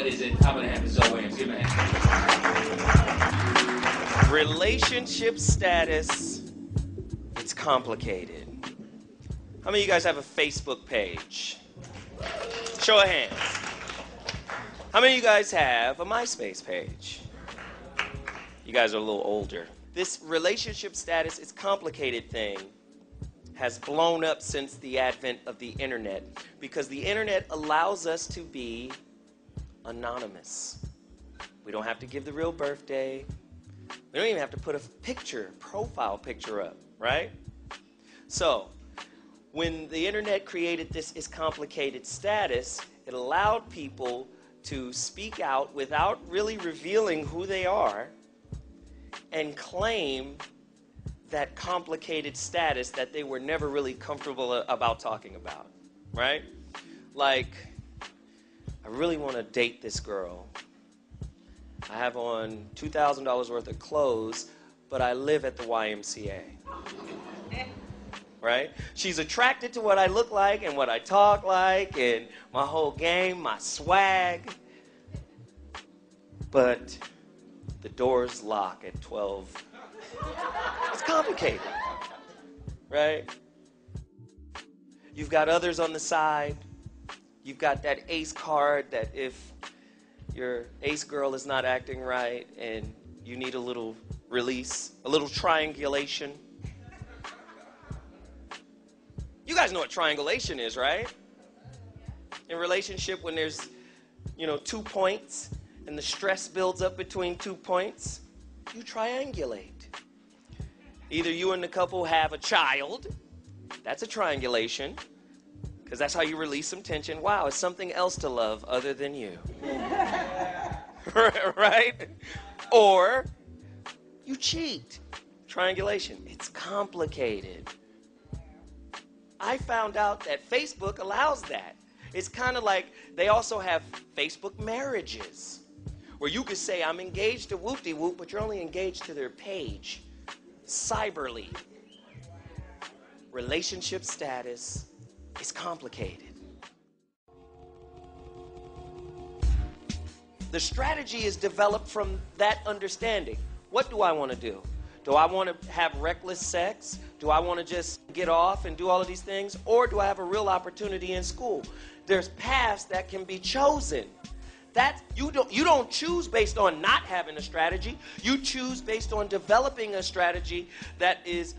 is it? How about a hand for Zoe Williams? Give him a hand. Relationship status, it's complicated. How many of you guys have a Facebook page? Show of hands. How many of you guys have a MySpace page? You guys are a little older. This relationship status is a complicated thing. Has blown up since the advent of the internet because the internet allows us to be anonymous. We don't have to give the real birthday. We don't even have to put a picture, profile picture up, right? So, when the internet created this is complicated status, it allowed people to speak out without really revealing who they are and claim that complicated status that they were never really comfortable about talking about, right? Like, I really want to date this girl. I have on $2,000 worth of clothes, but I live at the YMCA. Right? She's attracted to what I look like and what I talk like and my whole game, my swag. But the doors lock at 12. It's complicated, right? You've got others on the side. You've got that ace card that if your ace girl is not acting right and you need a little release, a little triangulation. You guys know what triangulation is, right? In a relationship when there's, 2 points and the stress builds up between 2 points, you triangulate. Either you and the couple have a child, that's a triangulation, because that's how you release some tension. Wow, it's something else to love other than you. Right? Or you cheat. Triangulation. It's complicated. I found out that Facebook allows that. It's kind of like they also have Facebook marriages, where you could say, I'm engaged to whoop-de-whoop, but you're only engaged to their page. Cyberly. Relationship status is complicated. The strategy is developed from that understanding. What do I want to do? Do I want to have reckless sex? Do I want to just get off and do all of these things? Or do I have a real opportunity in school? There's paths that can be chosen. That you don't choose based on not having a strategy. You choose based on developing a strategy that is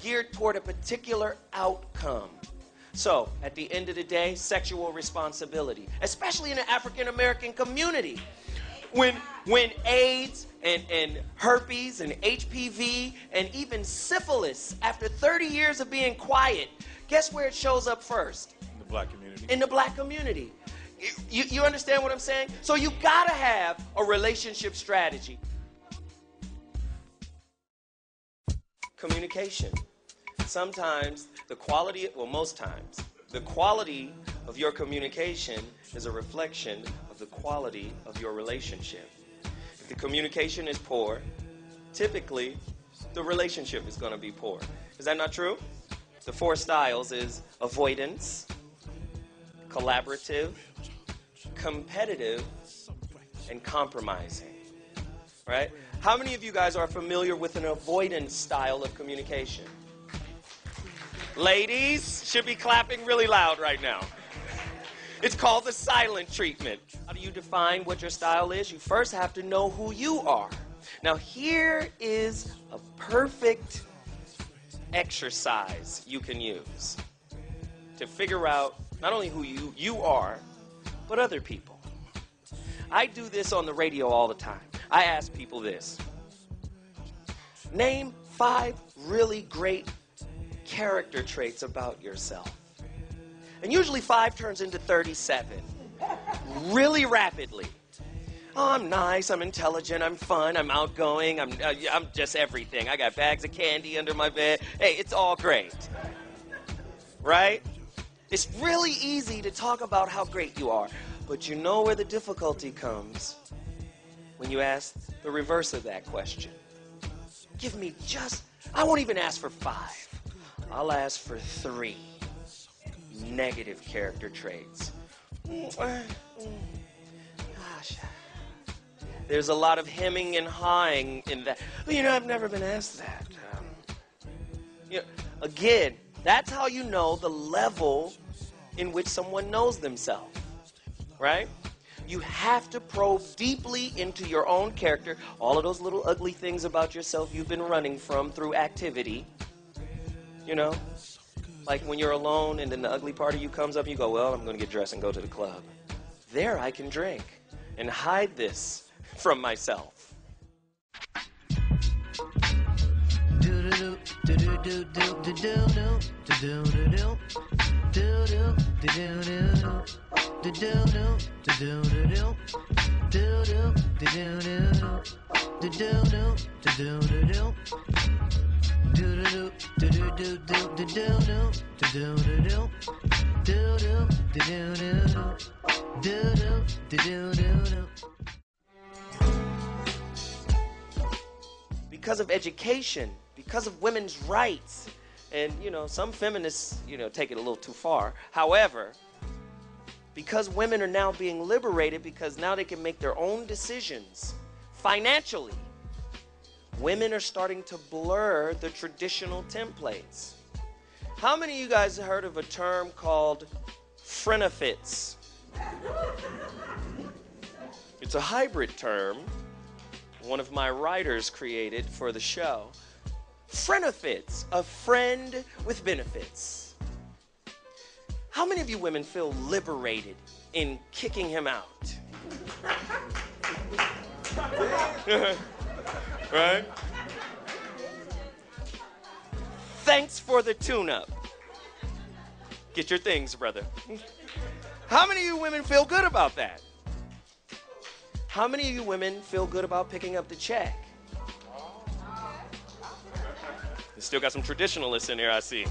geared toward a particular outcome. So, at the end of the day, sexual responsibility, especially in the African American community. When AIDS and herpes and HPV and even syphilis, after 30 years of being quiet, guess where it shows up first? In the black community. In the black community. You understand what I'm saying? So you gotta have a relationship strategy. Communication. Sometimes most times, the quality of your communication is a reflection of the quality of your relationship. If the communication is poor, typically the relationship is going to be poor. Is that not true? The 4 styles is avoidance, collaborative, competitive, and compromising. Right? How many of you guys are familiar with an avoidance style of communication? Ladies should be clapping really loud right now. It's called the silent treatment. How do you define what your style is? You first have to know who you are. Now here is a perfect exercise you can use to figure out not only who you are, but other people. I do this on the radio all the time. I ask people this. Name 5 really great character traits about yourself. And usually 5 turns into 37 really rapidly. Oh, I'm nice, I'm intelligent, I'm fun, I'm outgoing, I'm just everything. I got bags of candy under my bed. Hey, it's all great. Right? It's really easy to talk about how great you are, but you know where the difficulty comes when you ask the reverse of that question. Give me I won't even ask for 5. I'll ask for 3 negative character traits. gosh. There's a lot of hemming and hawing in that. Well, you know, I've never been asked that. You know, again, that's how you know the level in which someone knows themselves, right? You have to probe deeply into your own character, all of those little ugly things about yourself you've been running from through activity, you know? Like when you're alone and then the ugly part of you comes up and you go, well, I'm going to get dressed and go to the club. There I can drink and hide this from myself. Because of education, because of women's rights, and, you know, some feminists, you know, take it a little too far. However, because women are now being liberated, because now they can make their own decisions financially, women are starting to blur the traditional templates. How many of you guys have heard of a term called frenefits? It's a hybrid term one of my writers created for the show. Frenefits, a friend with benefits. How many of you women feel liberated in kicking him out? Right? Thanks for the tune-up. Get your things, brother. How many of you women feel good about that? How many of you women feel good about picking up the check? Still got some traditionalists in here, I see.